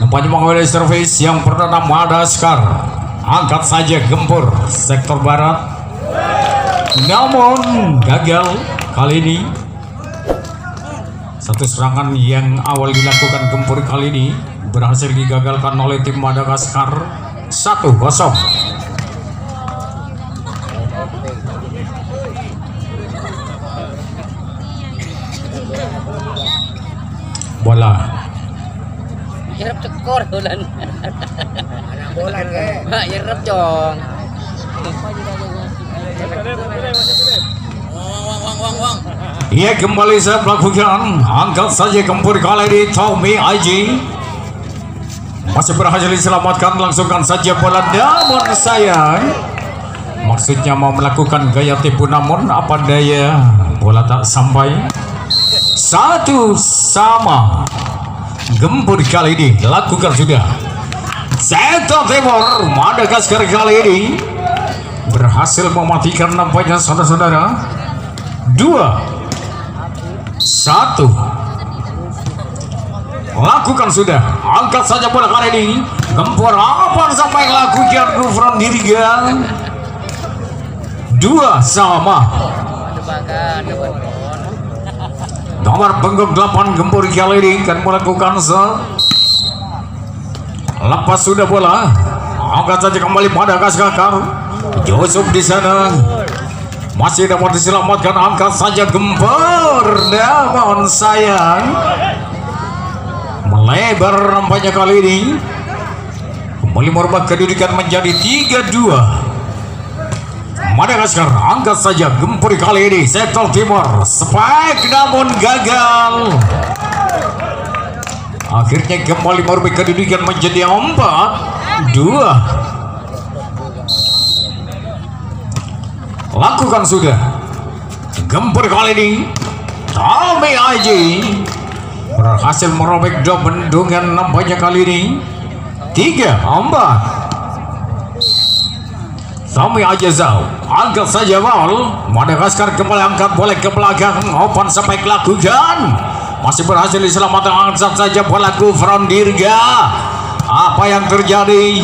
Nampaknya mengambil servis yang bernama Madagaskar. Angkat saja gempur sektor barat, namun gagal kali ini. Satu serangan yang awal dilakukan gempur kali ini berhasil digagalkan oleh tim Madagaskar 1-0. Bola Yarap cekor bulan. Anak bola ke. Mak yarap jong. Wang. ia kembali saya melakukan angkat saja gempur kali ini. Tommy Aji masih berhasil diselamatkan, langsungkan saja bola, namun sayang maksudnya mau melakukan gaya tipu, namun apa daya bola tak sampai. 1-1 gempur kali ini lakukan sudah. Sektor timur Madagaskar kali ini berhasil mematikan nampaknya saudara-saudara. 2-1 lakukan sudah. Angkat saja bola kali ini. Gempur apa sampai lakukan Gufron Diriga. 2-2. Nomor punggung 8 gempur kali ini akan melakukan lepas sudah bola. Angkat saja kembali Madagaskar. Yusuf di sana masih dapat diselamatkan. Angkat saja gempur, namun sayang melebar nampaknya kali ini. Kembali merubah kedudukan menjadi 3-2. Madagaskar angkat saja gempur kali ini sektor timur, spike namun gagal. Akhirnya kembali merubah kedudukan menjadi 4-2. Lakukan sudah gempur kali ini. Tommy Aji berhasil merobek dua bendungan nampaknya kali ini. 3-4. Tommy Ajazau angkat saja bal. Madagaskar kembali angkat bola ke belakang. Open sampai lakukan, masih berhasil diselamatkan. Angkat saja bola Gufron Dirga. Apa yang terjadi?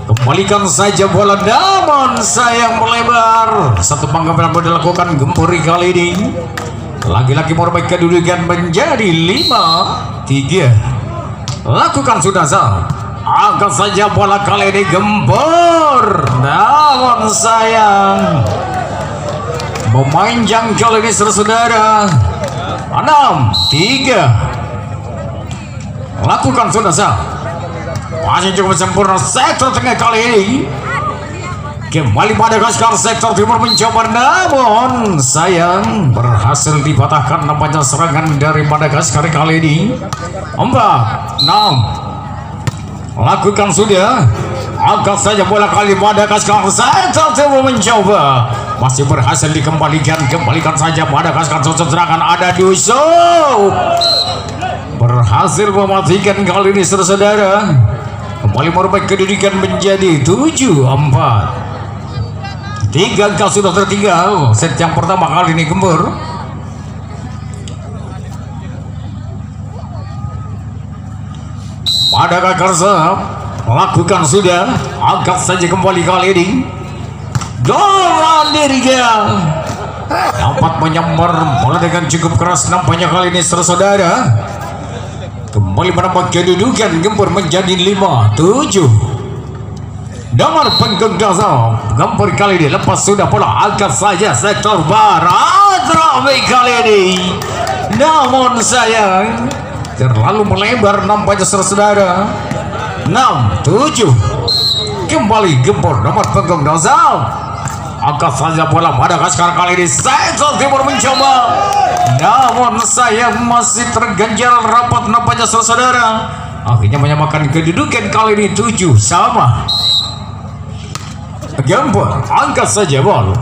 Kembalikan saja bola, namun sayang melebar. Satu pengambilan bola dilakukan gempur kali ini. Lagi-lagi merubah kedudukan menjadi 5-3. Lakukan sudah Zal. Angkat saja bola kali ini gempur, namun sayang memanjang kali ini saudara. 6-3. Lakukan sudah Zal. Masih cukup sempurna sektor tengah kali ini. Kembali Madagaskar sektor timur mencoba, namun sayang berhasil dipatahkan nampaknya serangan dari Madagaskar kali ini. 4-6. Lakukan sudah. Angkat saja bola kali Madagaskar sektor timur mencoba, masih berhasil dikembalikan. Kembalikan saja Madagaskar, serangan ada Yusuf berhasil mematikan kali ini saudara. Kembali merubah kedudukan menjadi 7-4. 3 angka sudah tertinggal set yang pertama kali ini gempur. Madagaskar lakukan sudah. Angkat saja kembali kali ini. Gufron Diriga dapat menyambar bola dengan cukup keras nampaknya kali ini saudara. Kembali menambah kedudukan gempur menjadi 5-7. Nomor punggung dasar gempur kali ini lepas sudah bola. Angkat saja sektor barat ramai kali ini, namun sayang terlalu melebar nampaknya saudara. 6-7. Kembali gempur nomor punggung dasar. Angkat saja bola Madagaskar kali ini sektor timur mencoba, namun sayang masih terganjal rapat nampaknya saudara. Akhirnya menyamakan kedudukan kali ini 7-sama. Gempur angkat saja bola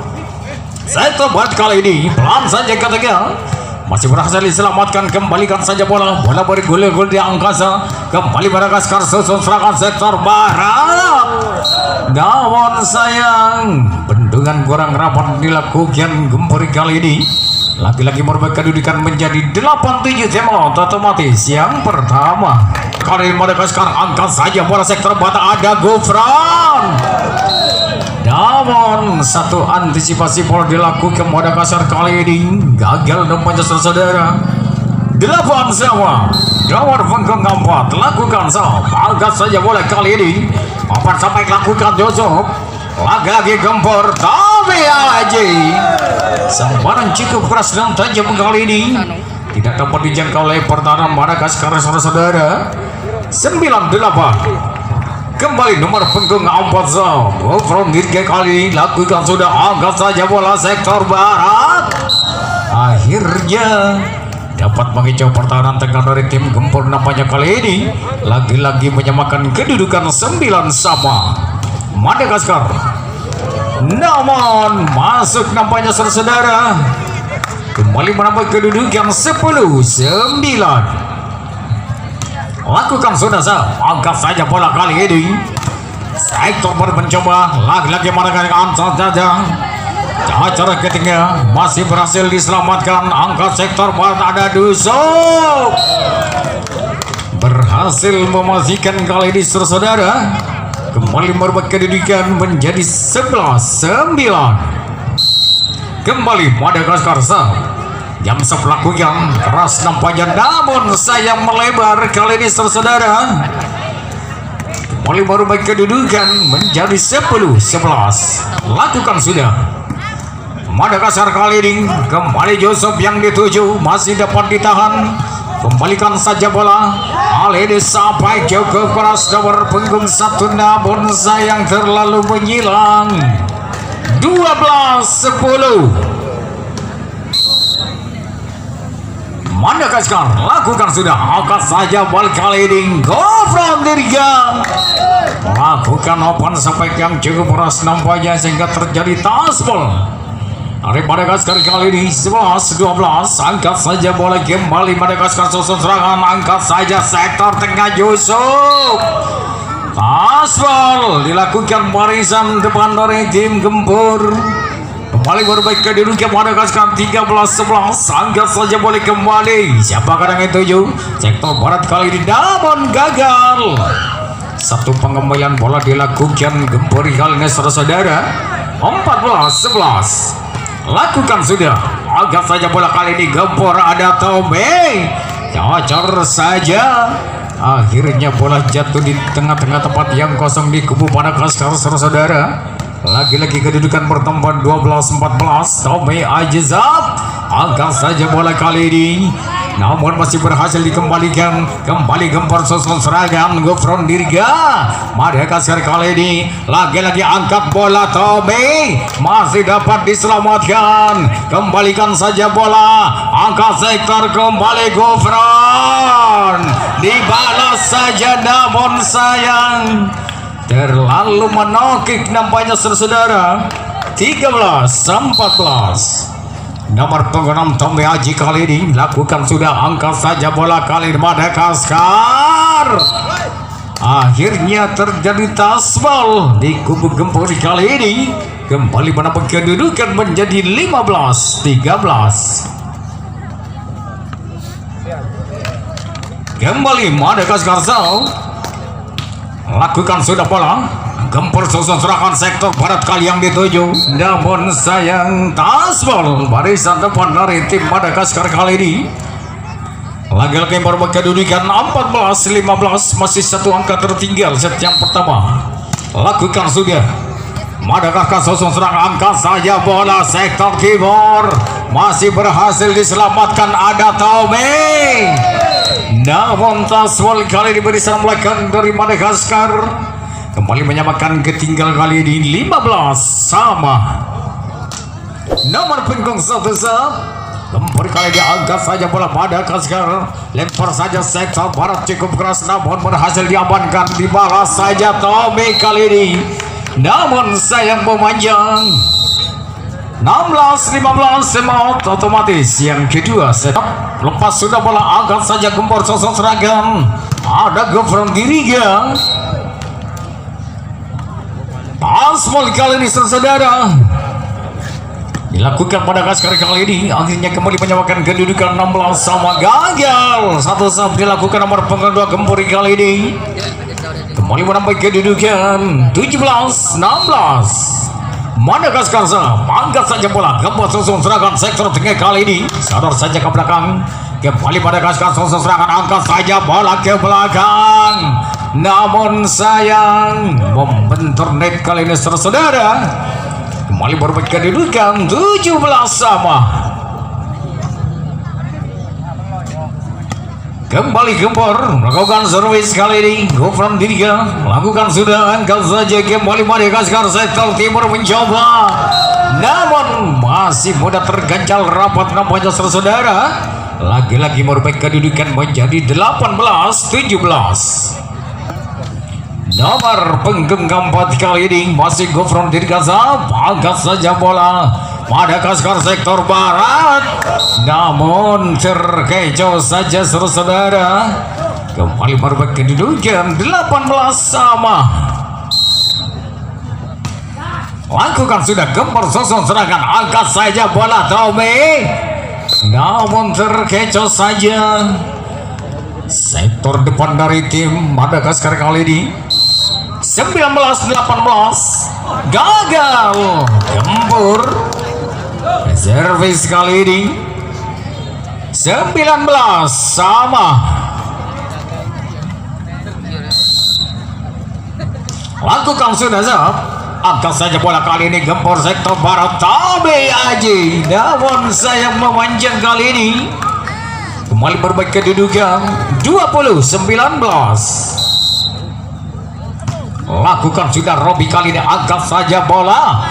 sektor barat kali ini pelan saja ke tengah, masih berhasil diselamatkan. Kembalikan saja bola bergulir-gulir di angkasa. Kembali Madagaskar susun serangan sektor barat, namun sayang bendungan kurang rapat dilakukan gempur kali ini. Lagi-lagi merubah kedudukan menjadi 8-7 timeout otomatis. Yang pertama kali ini Madagaskar angkat saja bola sektor bata, ada Gofran. Namun satu antisipasi bola dilakukan Madagaskar kali ini gagal nampaknya saudara. 8 sama. Nomor punggung 4 lakukan sama. Angkat saja bola kali ini. 4 sampai lakukan Joseph. Lagi gempur tapi aja sembaran cukup keras dan tajam kali ini tidak dapat dijangkau oleh pertahanan Madagaskar saudara. 9-8 kembali nomor punggung 4 Gofron Dirga kali ini lakukan sudah, angkat saja bola sektor barat, akhirnya dapat mengicau pertahanan tengah dari tim gempur nampaknya kali ini lagi-lagi menyamakan kedudukan 9 sama Madagaskar. Namun masuk nampaknya saudara kembali menambah kedudukan 10-9. Lakukan sudah angkat saja bola kali ini sektor baru mencoba lagi-lagi Madagaskar saja. Cara ketiga masih berhasil diselamatkan, angkat sektor barat ada Dusuk berhasil memastikan kali ini saudara kembali merubah kedudukan menjadi 11-9. Kembali Madagaskar jam sepelakukan keras nampaknya, namun sayang melebar kali ini saudara kembali merubah kedudukan menjadi 10-11. Lakukan sudah Madagaskar kali ini kembali Joseph yang dituju masih dapat ditahan, kembalikan saja bola kali ini sampai cukup keras nomor punggung 1, namun sayang terlalu menyilang. 12-10 Madagaskar lakukan sudah, angkat saja bola kali ini Gofran Dirga lakukan open sampai yang cukup keras nampaknya sehingga terjadi tasbol dari Madagaskar kali ini. 11-12 angkat saja bola kembali Madagaskar susun serangan, angkat saja sektor tengah Yusuf, tasbol dilakukan barisan depan dari tim gempur. Kembali berbaik kedudukan Madagaskar 13-11, angkat saja boleh kembali siapa kadang itu sektor barat kali ini, namun gagal. Satu pengembalian bola dilakukan gempur kali ini saudara. 14-11 lakukan sudah, angkat saja bola kali ini gempur ada Tommy, cocor saja, akhirnya bola jatuh di tengah-tengah tempat yang kosong di kubu Madagaskar saudara. Lagi-lagi kedudukan bertambah 12-14. Tommy Ajizat angkat saja bola kali ini, namun masih berhasil dikembalikan. Kembali gempur susun serangan Gofron Dirga Madagaskar kali ini, lagi-lagi angkat bola Tommy masih dapat diselamatkan. Kembalikan saja bola, angkat sektor kembali Gofron, dibalas saja namun sayang terlalu menokik nampaknya saudara. 13-14 nomor punggung 6 Tommy Aji kali ini lakukan sudah, angkat saja bola kali ini Madagaskar, akhirnya terjadi tasbol di kubu gempur kali ini, kembali menambah kedudukan menjadi 15-13. Kembali Madagaskar lakukan sudah bola gempur susun serangan sektor barat kali yang dituju, namun sayang tasbol barisan depan dari tim Madagaskar kali ini. Lagi-lagi merubah kedudukan 14-15, masih satu angka tertinggal set yang pertama. Lakukan sudah Madagaskar susun serangan, angkat saja bola sektor timur masih berhasil diselamatkan ada Tommy, namun tasbol kali diberi belakang dari Madagaskar, kembali menyamakan ketinggal kali ini 15 sama. Nomor punggung 1 gempur kali diangkat saja bola Madagaskar, lempar saja sektor barat cukup keras namun berhasil diamankan, dibalas saja Tommy kali ini, namun sayang memanjang. 16-15 semot otomatis yang kedua setup. Lepas sudah bola, angkat saja gempur sosok seragam ada Gofran Dirga. Tasbol kali ini saudara dilakukan pada Madagaskar kali ini. Akhirnya kembali menyamakan kedudukan 16 sama gagal. Satu sub dilakukan nomor punggung 2 Gempuri kali ini. Kembali menambah kedudukan 17-16. Madagaskar angkat saja bola. Gempur susun serangan sektor tengah kali ini. Sadar saja ke belakang. Kembali Madagaskar susun serangan, angkat saja bola ke belakang. Namun sayang membentur net kali ini saudara. Kembali berbalik kedudukan 17 sama. Kembali Gempur melakukan servis kali ini. Gofran Dirga melakukan sudah, angkat saja kembali Madagaskar sektor timur mencoba. Namun masih mudah terganjal rapat nampaknya saudara. Lagi-lagi merbalik kedudukan menjadi 18-17. Nomor penggenggam 4 kali ini masih Gofran Dirga, angkat saja bola Madagaskar sektor barat, namun terkecoh saja saudara. Kembali berbalik kedudukan 18 sama. Lakukan sudah Gempur susun serangan, angkat saja bola Tommy, namun terkecoh saja. Sektor depan dari tim Madagaskar kali ini 19-18 gagal. Gempur servis kali ini 19 sama. Lakukan sudah Zab, angkat saja bola kali ini Gempur sektor barat Tabe Aji, namun sayang memanjang kali ini. Kembali berbalik kedudukan 20-19. Lakukan sudah Robi kali ini, angkat saja bola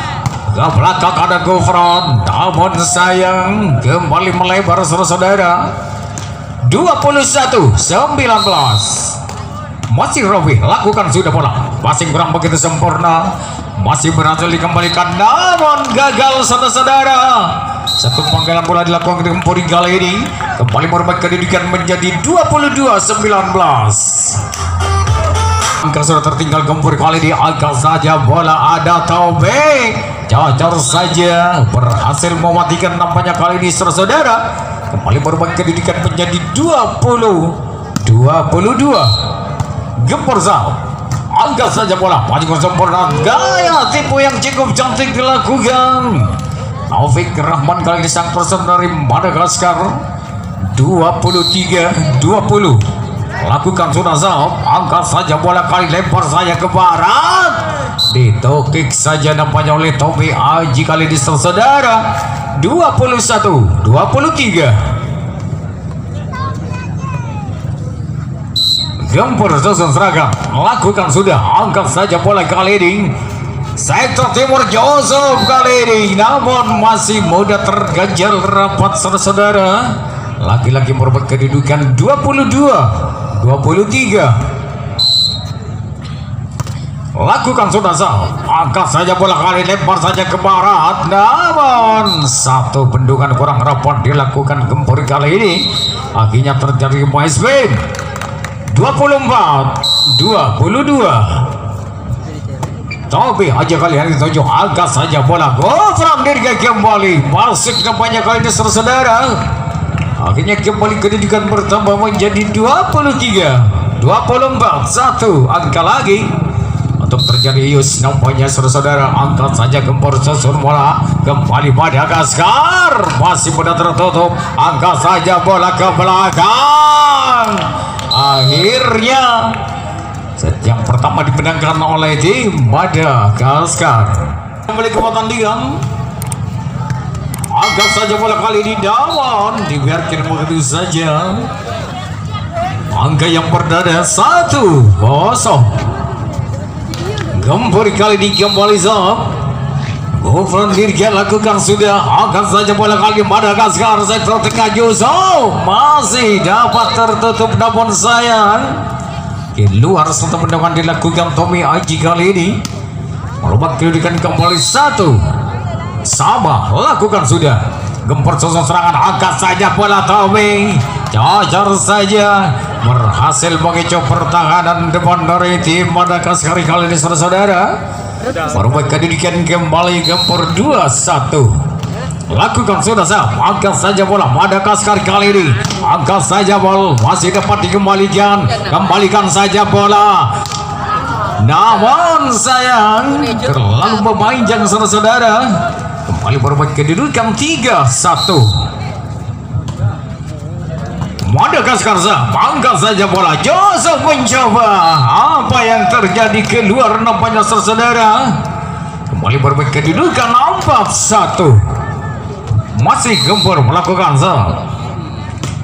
ke belakang, ada Gofran, namun sayang kembali melebar saudara. 21-19. Masih Robi, lakukan sudah bola, masih kurang begitu sempurna, masih berhasil dikembalikan namun gagal saudara. Satu penggalan bola dilakukan Gempur kali ini. Kembali berbalik kedudukan menjadi 22-19. Angka sudah tertinggal Gempur kali ini, angkat saja bola, ada Taube, cocor saja, berhasil mematikan nampaknya kali ini saudara. Kembali berbalik kedudukan menjadi 20-22. Gempur angkat saja bola, maju sempurna, gaya tipu yang cukup cantik dilakukan Taufik Rahman kali ini sang person dari Madagaskar. 23-20. Lakukan sudah angkat saja bola kali, lempar saja ke barat, ditokik saja nampaknya oleh Tommy Aji kali di saudara. 21-23. Gempur susun seragam, lakukan sudah, angkat saja bola kali ini sektor timur Joseph kali ini, namun masih mudah terganjal rapat saudara. Lagi-lagi merebut kedudukan 22-23. Lakukan sudah angkat saja bola kali, lempar saja ke barat, namun satu bendungan kurang rapat dilakukan Gempur kali ini. Akhirnya terjadi spin 24-22. Tapi aja kali ini tujuh, angkat saja bola, Gofran Dirga kembali masuk nampaknya kali ini saudara. Akhirnya kembali kedudukan bertambah menjadi 23-24. Satu angka lagi untuk terjadi Yus nampaknya saudara. Angkat saja Gempur susun bola, kembali Madagaskar masih mudah tertutup, angkat saja bola ke belakang. Akhirnya set yang pertama dimenangkan oleh tim Madagaskar. Kembali ke pertandingan, angkat saja bola kali ini, namun dibiarkan begitu saja. Angka yang berdada 1-0. Gempur kali ini kembali Gofran Dirga lakukan sudah, angkat saja bola kali Madagaskar sektor tengah Yusuf masih dapat tertutup, namun sayang keluar satu tendangan dilakukan Tommy Aji kali ini. Merubah kedudukan kembali 1 sama. Lakukan sudah Gempur susun serangan, angkat saja bola Tommy, cocor saja, berhasil mengecoh pertahanan depan dari tim Madagaskar kali ini saudara. Merubah kedudukan kembali Gempur 2-1. Lakukan sudah sah. Angkat saja bola. Madagaskar kali ini. Angkat saja bola. Masih dapat dikembalikan. Kembalikan saja bola. Namun sayang, terlalu memanjang saudara-saudara. Kembali bermain kedudukan 3-1. Madagaskar sah. Angkat saja bola. Joseph mencoba. Apa yang terjadi keluar nampaknya saudara. Kembali bermain kedudukan 4-1. Masih gempur melakukan sah.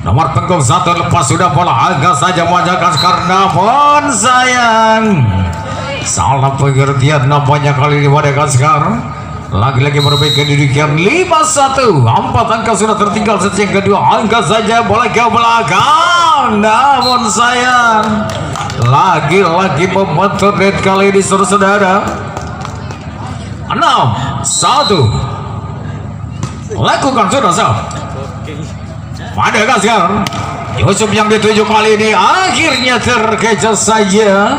Nomor punggung 1 lepas sudah bola. Agak saja Madagaskar, namun sayang, salah pengertian nampaknya kali ini Madagaskar. Lagi-lagi bermain kedudukan 5-1. 4 angka sudah tertinggal sesi yang kedua. Angkat saja bola ke belakang, namun sayang, lagi-lagi membentur net kali ini saudara. 6-1. Lakukan sudah sah. Madagaskar, Yusuf yang dituju kali ini akhirnya terkejar saja.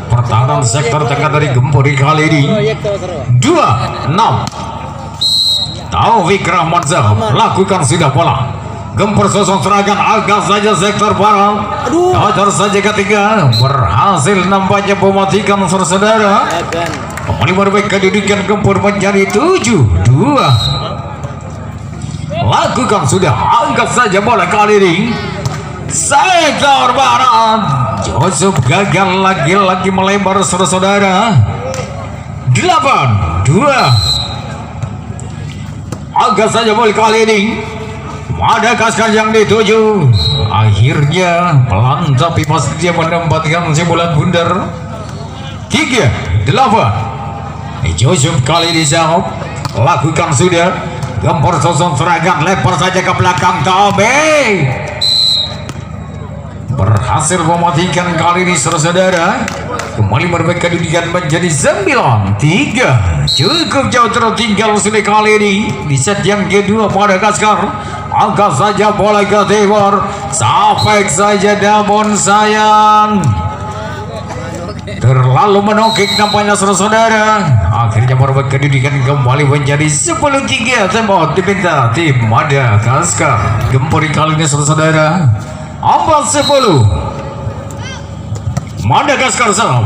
Pertahanan sektor tengah dari Gempur kali ini 2-6. Taufik Rahmanzah lakukan sudah bola. Gempur sosok serangan agak saja sektor barat. Hajar saja ketiga, berhasil nampaknya mematikan saudara. Kembali berbaik kedudukan Gempur menjadi 7-2. Lakukan sudah, angkat saja bola kali ini. Sektor barat, Joseph gagal lagi-lagi melebar saudara. 8-2. Angkat saja bola kali ini. Madagaskar yang dituju. Akhirnya pelan tapi pasti dia menempatkan si bola bundar. 3-8. Joseph kali ini sahab. Lakukan sudah. Gempur sosok serangan, lempar saja ke belakang. Tobe berhasil mematikan kali ini saudara. Kembali bermain kedudukan menjadi 9-3. Cukup jauh tertinggal sudah kali ini di set yang kedua. Madagaskar angkat saja bola ke timur. Sampai saja namun sayang, terlalu menokik nampaknya saudara. Akhirnya berbuat kedudukan kembali menjadi 10-3. Tembak dipinta tim Madagaskar. Gempur kali ini saudara 4-10. Madagaskar sah.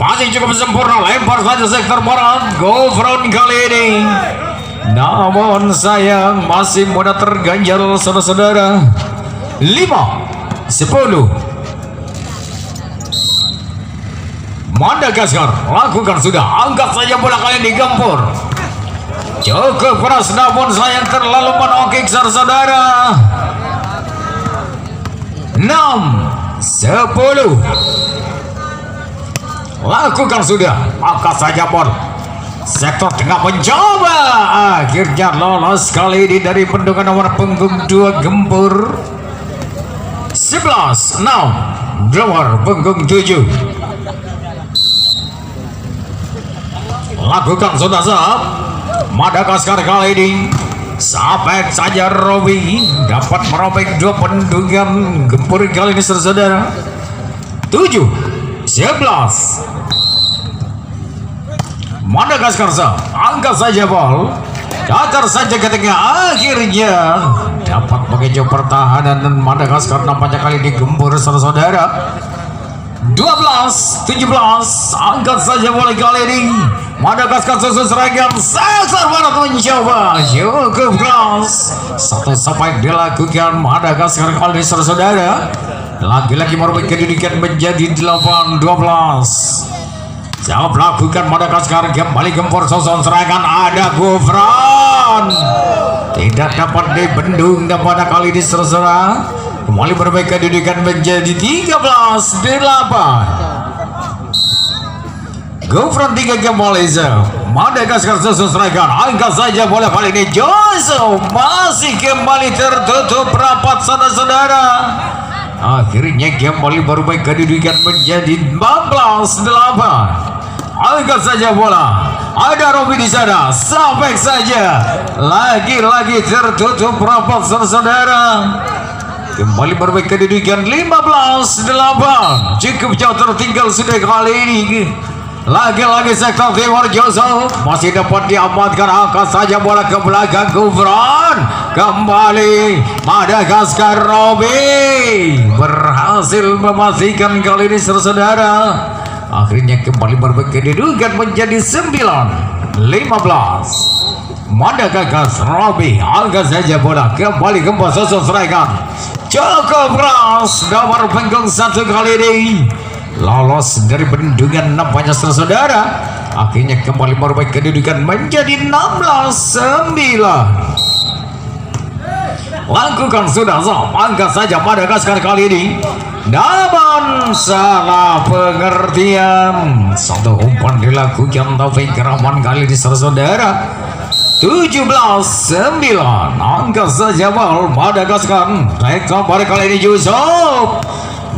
Masih cukup sempurna, lempar saja sektor barat. Go front kali ini, namun sayang masih mudah terganjal saudara. 5-10. Madagaskar lakukan sudah, angkat saja bola kali ini Gempur. Cukup keras namun sayang terlalu menokik saudara. 6-10. Lakukan sudah, angkat saja bola. Sektor tengah mencoba, akhirnya lolos kali ini dari bendungan nomor punggung 2 Gempur. 11-6 nomor punggung 7. Lakukan sudah sah. Madagaskar kali ini sampai saja Robi dapat merobek 2 pendungan Gempur kali ini saudara. 7-11. Madagaskar sah. Angkat saja bol, datar saja ke tengah. Akhirnya dapat mengejar pertahanan dan Madagaskar nampaknya kali ini Gempur saudara. 12-17. Angkat saja bola kali ini. Madagaskar susun serangan. Sektor barat mencoba. Cukup keras. 1 sampai dilakukan Madagaskar kali ini saudara. Lagi-lagi merubah kedudukan menjadi 8-12. Siap lakukan Madagaskar. Kembali Gempur susun serangan. Ada Gufran. Tidak dapat dibendung dan pada kali ini saudara. Kembali berbaik kedudukan menjadi 13-8. Gufran 3 kembali. Madagaskar susun serangan. Angkat saja bola kali ini. Joseph masih kembali tertutup rapat saudara. Akhirnya kembali berbaik kedudukan menjadi 14-8. Angkat saja bola. Ada Robi di sana. Sampai saja. Lagi-lagi tertutup rapat saudara. Kembali berbaik kedudukan 15-8. Cukup jauh tertinggal sudah kali ini. Lagi-lagi sektor timur Yusuf masih dapat diamankan, angkat saja bola ke belakang Gufron. Kembali Madagaskar, Robi berhasil memastikan kali ini saudara. Akhirnya kembali berbagi kedudukan menjadi 9-15. Madagaskar, Robi angkat saja bola kembali ke posisi serangan. Cukup keras nomor punggung 1 kali ini lolos dari bendungan nampaknya saudara. Akhirnya kembali merubah kedudukan menjadi 16-9. Lakukan sudah angkat saja Madagaskar kali ini, namun salah pengertian. Satu umpan dilakukan Taufik Rahman kali ini saudara. 17-9. Angkat saja bal Madagaskar. Mereka pada kali ini Yusuf,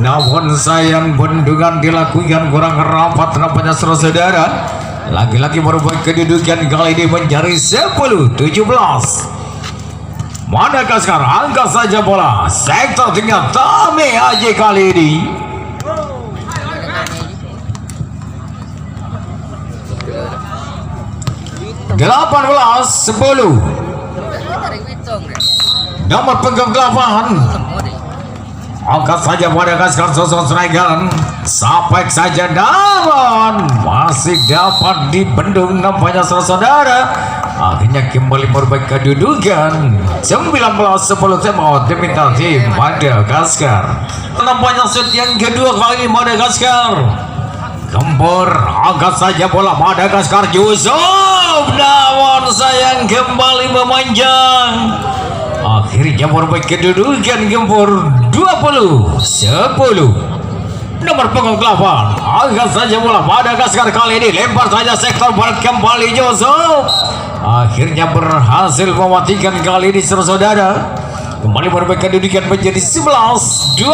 namun sayang bendungan dilakukan kurang rapat nampaknya saudara. Lagi-lagi merubah kedudukan kali ini menjadi 10-17. Madagaskar angkat saja bola sektor tengah Tami Haji kali ini. 18-10. Nomor pegang 8. Angkat saja Madagaskar sosok serangan. Sampai saja namun masih dapat dibendung nampaknya saudara. Akhirnya kembali merubah kedudukan 19-10 tema diminta tim Madagaskar. Nampaknya set yang kedua kali ini Madagaskar. Gempur angkat saja bola Madagaskar Yusuf, namun sayang kembali memanjang. Akhirnya merubah kedudukan gempur 20-10. Nomor punggung 8 angkat saja bola Madagaskar kali ini, lempar saja sektor barat kembali Yusuf. Akhirnya berhasil mematikan kali ini saudara. Kembali merubah kedudukan menjadi 11-20.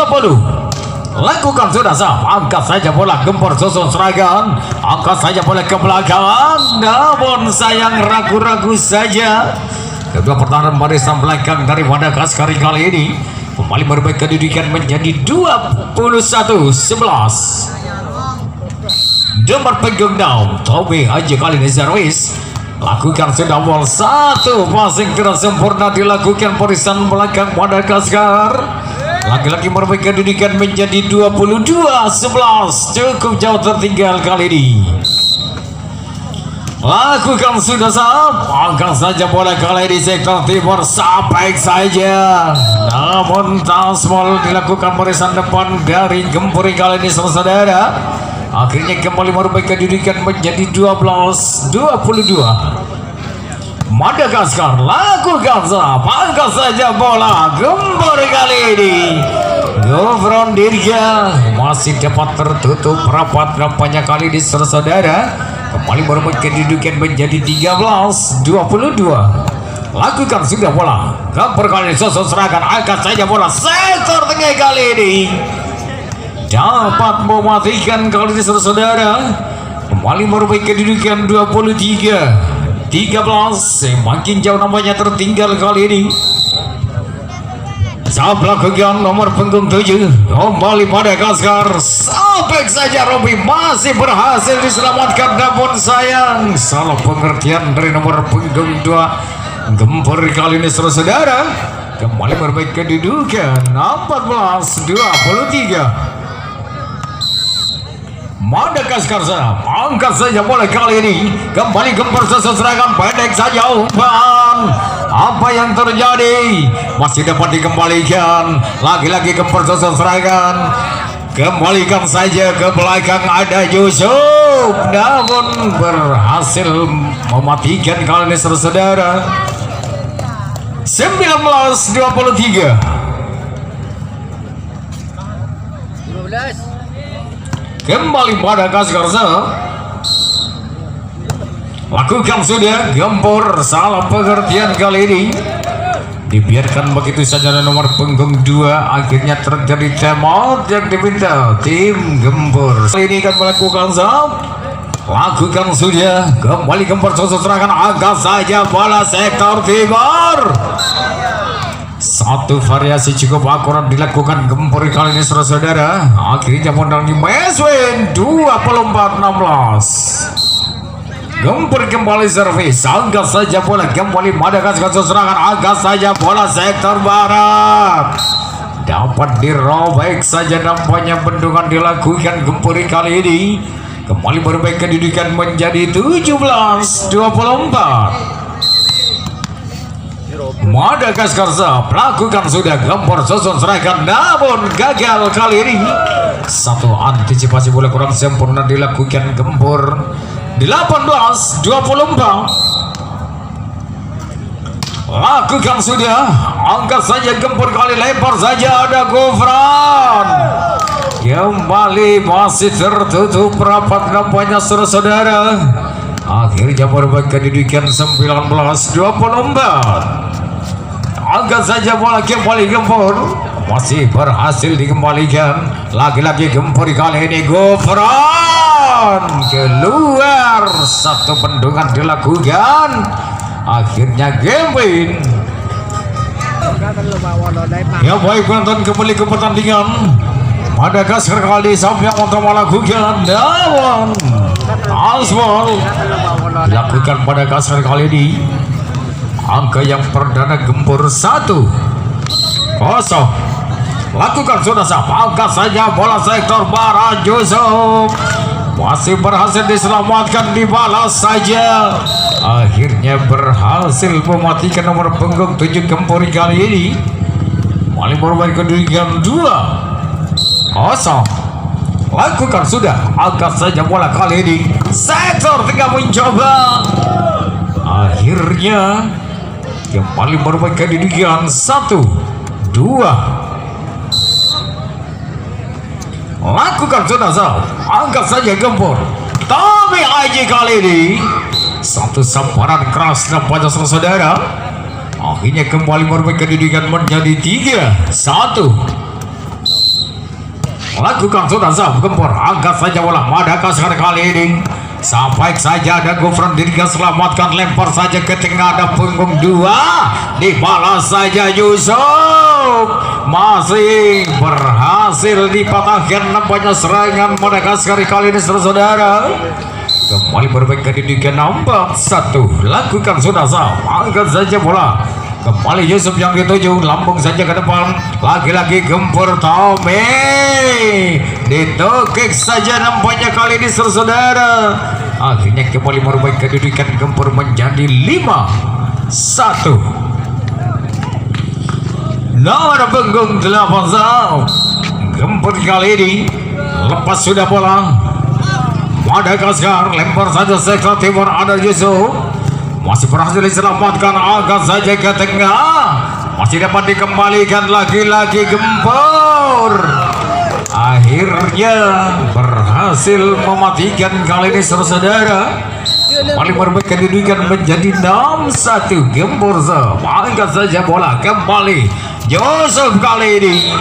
Lakukan sudah sah, angkat saja bola gempur susun serangan. Angkat saja bola ke belakang, namun sayang ragu-ragu saja. Kedua pertahanan barisan belakang dari Madagaskar kali ini kembali merubah kedudukan menjadi 21-11. Nomor punggung 6 Tobi Haji kali ini Zarwis lakukan sudah bola satu passing tidak sempurna dilakukan barisan belakang Madagaskar. Lagi-lagi merubah kedudukan menjadi 22-11. Cukup jauh tertinggal kali ini. Lakukan sudah sah, angkat saja bola kali di sektor timur sampai saja. Namun tasmol dilakukan barisan depan dari Gempuri kali ini saudara. Akhirnya kembali merubah kedudukan menjadi 12-22. Madagaskar lakukan sah, angkat saja bola Gempuri kali ini. Gufron Dirga masih dapat tertutup rapat nampaknya kali ini saudara. Kembali merubah kedudukan menjadi 13-22. Lakukan sudah bola Gempur kali ini sosok serangan, angkat saja bola sektor tengah kali ini. Dapat mematikan kali ini saudara. Kembali merubah kedudukan 23-13. Semakin jauh namanya tertinggal kali ini. Saat melakukan nomor punggung 7 kembali Madagaskar. Sampai saja Robi masih berhasil diselamatkan, namun sayang salah pengertian dari nomor punggung 2 Gempur kali ini saudara. Kembali merubah kedudukan 14-23. Madagaskar angkat saja bola kali ini. Kembali Gempur serangan pendek saja umpan. Apa yang terjadi? Masih dapat dikembalikan. Lagi-lagi Gempur serangan. Kembalikan saja ke belakang, ada Yusuf, namun berhasil mematikan kali ini saudara. 19-23. 15. Kembali Madagaskar lakukan sudah Gempur salah pengertian kali ini. Dibiarkan begitu saja dan nomor punggung 2 akhirnya terjadi timeout yang diminta tim Gempur. Kali ini akan melakukan lakukan sudah kembali Gempur sosok serangan, angkat saja bola sektor timur. Satu variasi cukup akurat dilakukan Gempur kali ini saudara. Akhirnya modal di Meswin 24-16. Gempur kembali servis, angkat saja bola kembali Madagaskar serangan, angkat saja bola sektor barat. Dapat dirobek saja nampaknya bendungan dilakukan Gempur kali ini. Kembali berbaik kedudukan menjadi 17-24. Madagaskar melakukan sudah Gempur susun serangan namun gagal kali ini. Satu antisipasi bola kurang sempurna dilakukan Gempur. 18-24. Lakukan sudah, angkat saja Gempur kali lempar saja ada Gofran. Kembali masih tertutup rapat nampaknya saudara. Akhirnya berbaik kedudukan 19-24. Angkat saja bola kembali Gempur, masih berhasil dikembalikan. Lagi-lagi Gempur kali ini Gofran keluar, satu bendungan dilakukan. Akhirnya game win. Ya baik penonton, kembali ke pertandingan. Madagaskar kali sampai untuk melakukan namun Aswal dilakukan Madagaskar kali ini. Angka yang perdana Gempur 1-0. Lakukan sudah sah, angkat saja bola sektor barat Yusuf. Masih berhasil diselamatkan, dibalas saja. Akhirnya berhasil mematikan nomor punggung 7 Gempur kali ini. Paling bermain kedudukan 2-0. Lakukan sudah, angkat saja bola kali ini. Sektor tengah mencoba. Akhirnya kembali bermain kedudukan 1-2. Lakukan sudah sah, angkat saja Gempur. Tapi Aji kali ini satu samparan keras nampaknya saudara. Akhirnya kembali bermain kedudukan menjadi 3-1. Lakukan sudah sah Gempur, angkat saja bola Madagaskar kali ini. Sampai saja ada Gofran dirinya selamatkan, lempar saja ke tengah, ada punggung 2, dibalas saja Yusuf. Masih berhasil dipatahkan nampaknya serangan Madagaskar kali ini saudara. Kembali berbaik kedudukan 4-1. Lakukan sudah sah, angkat saja bola. Kembali Yusuf yang dituju, lambung saja ke depan. Lagi-lagi Gempur Tommy ditukik saja nampaknya kali ini saudara. Akhirnya kembali merubah kedudukan Gempur menjadi 5-1. Nomor punggung 8 Gempur kali ini lepas sudah bola. Madagaskar lempar saja sektor timur, ada Yusuf. Masih berhasil diselamatkan, angkat saja ke tengah. Masih dapat dikembalikan lagi-lagi Gempur. Akhirnya berhasil mematikan kali ini saudara. Paling berbaik kedudukan menjadi 6-1 Gempur. Angkat saja bola kembali Yusuf kali ini.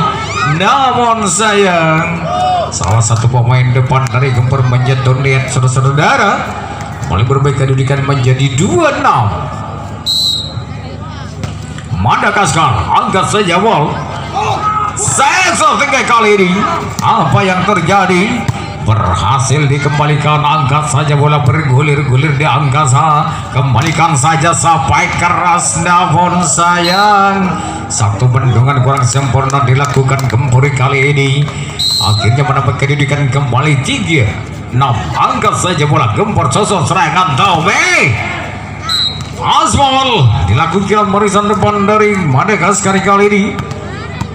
Namun sayang, salah satu pemain depan dari Gempur menyentuh net saudara. Paling berbaik kedudukan menjadi 2-6. Madagaskar angkat saja bola. Sektor tengah kali ini, apa yang terjadi? Berhasil dikembalikan, angkat saja bola bergulir-gulir di angkasa. Kembalikan saja sampai keras, namun sayang satu bendungan kurang sempurna dilakukan Gempur kali ini. Akhirnya mendapat kedudukan kembali 3-6. Angkat saja bola Gempur susun serangan Tommy. Aswal dilakukan barisan depan dari Madagaskar kali ini.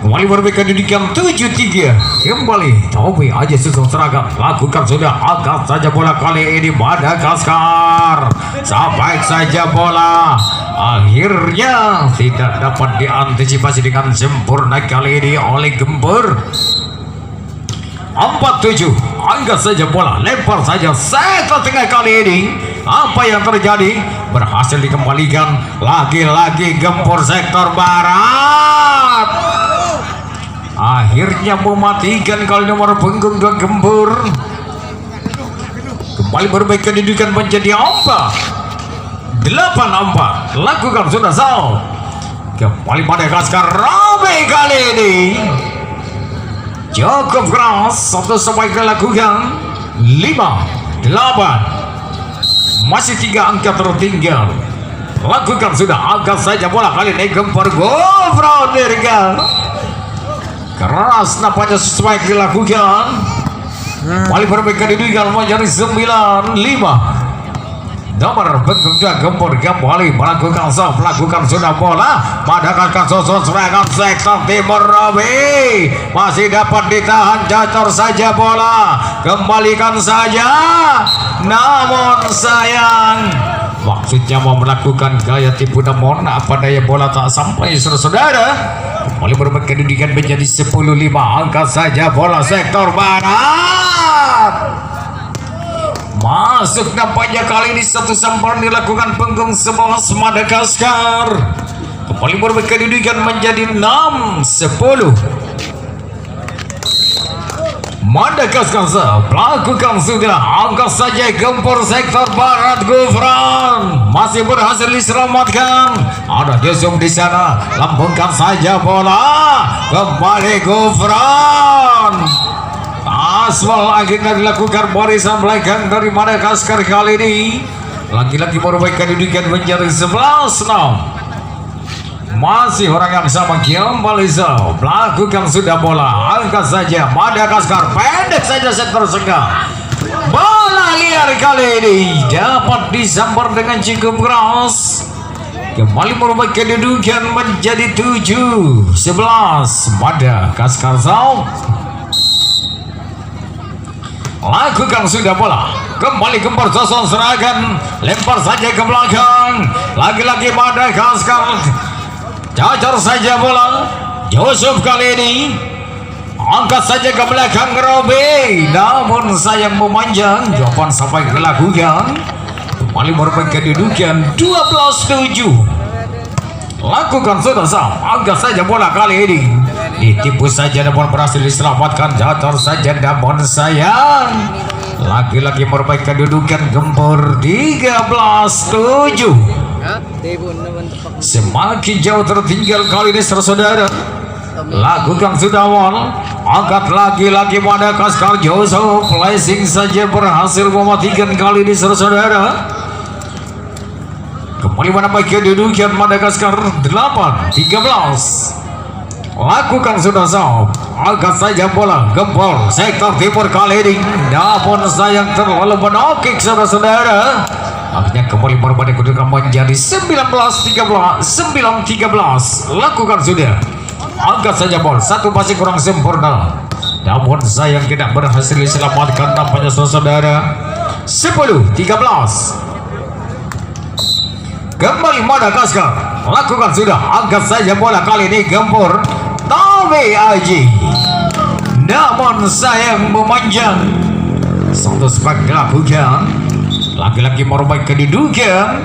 Kembali berbaik kedudukan 7-3. Kembali Tommy aja susun serangan. Lakukan sudah, angkat saja bola kali ini Madagaskar. Sampai saja bola. Akhirnya tidak dapat diantisipasi dengan sempurna kali ini oleh Gempur. 4-7. Angkat saja bola, lempar saja sektor tengah kali ini. Apa yang terjadi? Berhasil dikembalikan lagi-lagi Gempur sektor barat. Akhirnya mematikan kali nomor punggung 2 Gempur. Kembali berbaik kedudukan menjadi 4-8. Lakukan sudah sah. Kembali Madagaskar ramai kali ini. Cukup keras, satu sampai dilakukan 5, 8. Masih 3 angka tertinggal. Lakukan sudah, angkat saja bola kali ini gempar Gofran Dirga. Keras nampaknya sesuai dilakukan. Kembali perbaikan diduga menjadi 9-5. Nomor berikutnya gempur kembali melakukan sudah bola. Madagaskar susun serangan sektor timur Robi. Masih dapat ditahan, jatuh saja bola. Kembalikan saja. Namun sayang, maksudnya mau melakukan gaya tipu namun apa daya bola tak sampai saudara. Kembali bermain kedudukan menjadi 10-5. Angkat saja bola sektor barat. Masuk nampaknya kali ini satu sampan dilakukan punggung 11 Madagaskar. Kembali bermain kedudukan menjadi 6-10. Madagaskar melakukan sudah, angkat saja gempur sektor barat Gofran masih berhasil diselamatkan. Ada Yusuf di sana, lambungkan saja bola. Kembali Gofran. Aswal akhirnya dilakukan barisan belakang dari Madagaskar kali ini. Lagi-lagi perbaikan kedudukan menjadi 11-6. Masih orang yang sama kembali melakukan sudah bola. Angkat saja Madagaskar, pendek saja sektor tengah. Bola liar kali ini dapat disambar dengan cukup keras. Kembali perbaikan kedudukan menjadi 7-11 Madagaskar. Lakukan sudah bola. Kembali gempar susun serangan. Lempar saja ke belakang. Lagi-lagi Madagaskar. Cacar saja bola. Yusuf kali ini. Angkat saja ke belakang Robi. Namun sayang memanjang. Jawaban sampai dilakukan. Kembali bermain kedudukan 12-7. Lakukan sudah angkat saja bola kali ini. Ditipu saja namun berhasil diselamatkan. Jatuh saja namun sayang. Lagi-lagi memperbaiki kedudukan gempur 13-7. Semakin jauh tertinggal kali ini saudara. Lakukan sudah awal. Angkat lagi-lagi Madagaskar. Yusuf flashing saja berhasil mematikan kali ini saudara. Kembali menambah kedudukan Madagaskar 8-13. Lakukan sudah angkat saja bola gempur sektor timur kali ini. Namun sayang terlalu menokik saudara. Akhirnya kembali berbanding kedudukan menjadi 9-13. Lakukan sudah, angkat saja bola. Satu masih kurang sempurna. Namun sayang tidak berhasil diselamatkan nampaknya saudara. 10-13. Kembali Madagaskar. Lakukan sudah, angkat saja bola kali ini gempur Tommy Aji. Namun sayang memanjang. Satu sepak dilakukan. Lagi-lagi merubah kedudukan.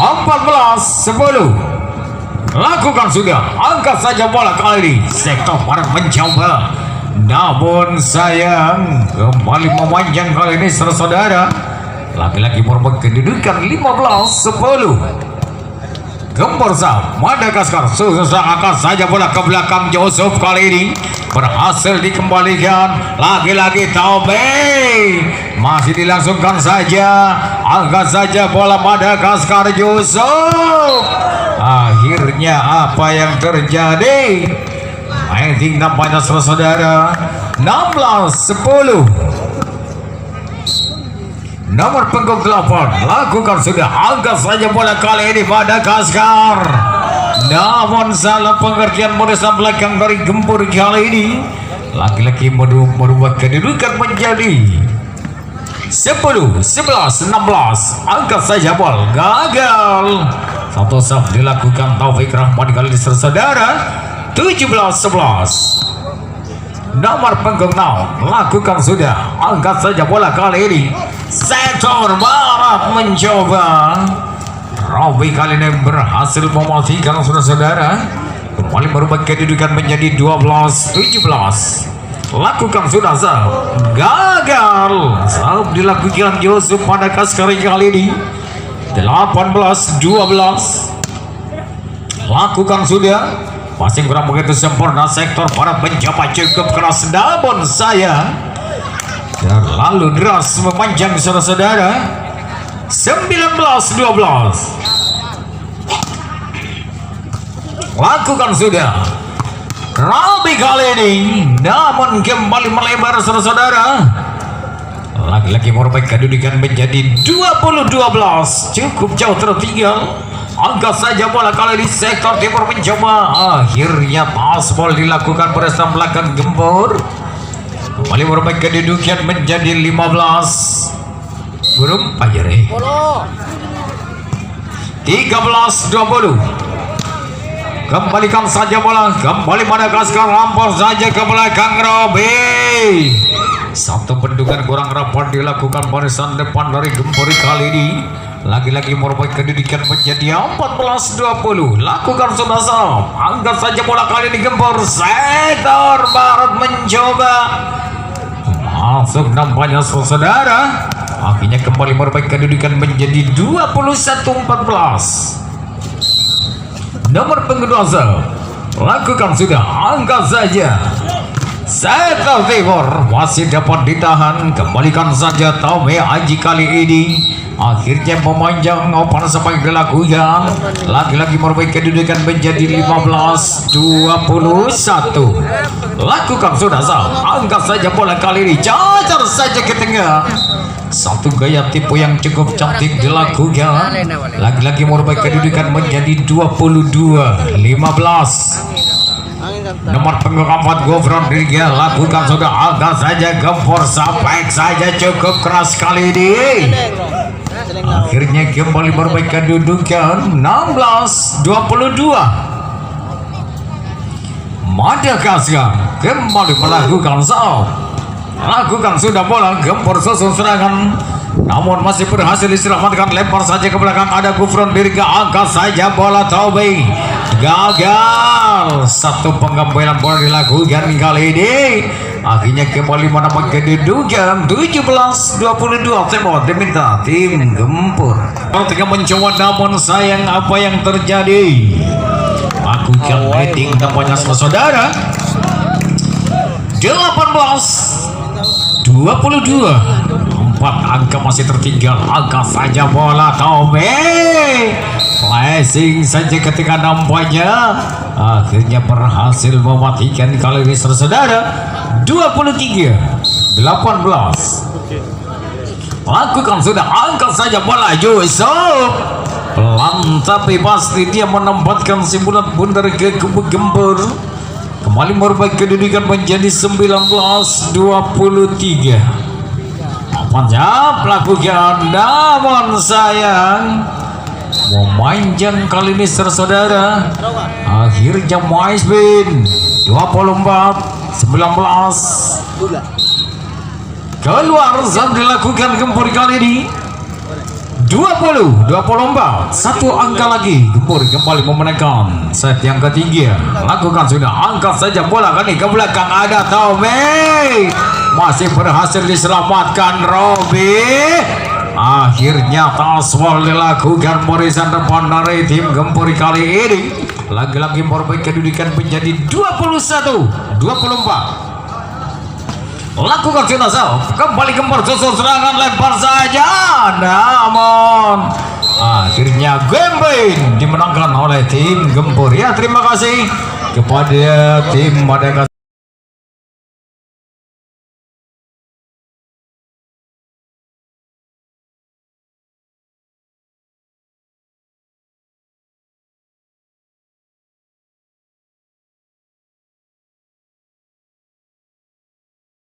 14-10. Lakukan sudah, angkat saja bola kali ini. Sektor barat mencoba. Namun sayang kembali memanjang kali ini saudara. Lagi-lagi merubah kedudukan 15-10. Gempur Madagaskar susah, angkat saja bola ke belakang. Yusuf kali ini berhasil dikembalikan. Lagi-lagi Tommy masih dilangsungkan saja. Angkat saja bola Madagaskar. Yusuf, akhirnya apa yang terjadi? Main nampaknya saudara. 16-10. Nomor punggung 8. Lakukan sudah, angkat saja bola kali ini Madagaskar. Namun salah pengertian modus belakang dari gempur kali ini. Lagi-lagi merubah kedudukan menjadi 10-11-16. Angkat saja bola, gagal. Satu sub dilakukan Taufik Rahman kali ini saudara. 17-11. Nomor punggung 6. Lakukan sudah, angkat saja bola kali ini sektor barat mencoba. Robi kali ini berhasil mematikan saudara. Kembali merubah kedudukan menjadi 12-17. lakukan sudah sahab, gagal. Sahab dilakukan Yusuf pada kali ini 18-12. Lakukan sudah, passing kurang begitu sempurna, sektor barat mencoba cukup keras, namun saya terlalu deras memanjang saudara-saudara. 19-12. Lakukan sudah, Robi kali ini, namun kembali melebar saudara-saudara. Lagi-lagi merubah kedudukan menjadi 20-12. Cukup jauh tertinggal. Angkat saja bola kali di sektor timur mencoba. Akhirnya paspol dilakukan pada belakang gembur. Kembali merubah kedudukan menjadi 15. Burung pajari. 13-20. Kembalikan saja bola, kembali Madagaskar, lampau saja ke belakang Robi. Satu bendukan kurang rapat dilakukan barisan depan dari Gempur kali ini. Lagi-lagi merubah kedudukan menjadi 14-20. Lakukan sudah sahab, angkat saja bola kali ini Gempur, sektor barat mencoba masuk nampaknya saudara. Akhirnya kembali merubah kedudukan menjadi 21-14. Nomor pengedua lakukan sudah, angkat saja sektor timur masih dapat ditahan. Kembalikan saja Tommy Aji kali ini. Akhirnya memanjang opan sampai dilakukan. Lagi-lagi merubah kedudukan menjadi 15-21. Lakukan sudah sahab, angkat saja bola kali ini, cacar saja ke tengah. Satu gaya tipu yang cukup cantik dilakukan. Lagi-lagi merubah kedudukan menjadi 22-15. Nomor punggung 4 Gofron Dirga, lakukan sudah, agak saja Gempur sampai saja cukup keras kali ini. Akhirnya kembali merubah kedudukan 16-22. Madagaskar kembali melakukan sahab. Lakukan sudah bola, Gempur susun serangan, namun masih berhasil diselamatkan. Lempar saja ke belakang, ada Gufron Dirga, angkat saja bola Tobi, gagal. Satu penggambaran bola dilakukan kali ini. Akhirnya kembali menambah kedudukan 17-22. Tembok diminta tim Gempur. Tengah mencoba, namun sayang apa yang terjadi. Lakukan rating tampaknya saudara. 18-22. 4 angka masih tertinggal. Angkat saja bola Tommy, flashing saja ketika nampaknya. Akhirnya berhasil mematikan kali ini saudara. 23-18. Lakukan sudah, angkat saja bola Yusuf. Pelan tapi pasti dia menempatkan si bulat bundar ke Gempur. Kembali merubah kedudukan menjadi 19-23. Apanya pelakukan, namun sayang memanjang kali ini saudara. Akhirnya Maisbin 24-19 keluar saat dilakukan Gempur kali ini. 20-24. Satu angka lagi, Gempur kembali memenangkan set yang ketiga. Lakukan sudah, angkat saja bola kali ke belakang, ada Tommy, masih berhasil diselamatkan Robi. Akhirnya taswal dilakukan barisan depan dari tim Gempur kali ini. Lagi-lagi merubah kedudukan menjadi 21-24. Lakukan jenazah, kembali Gempur susun serangan, lempar saja, namun akhirnya game dimenangkan oleh tim Gempur. Ya, terima kasih kepada tim Madagaskar.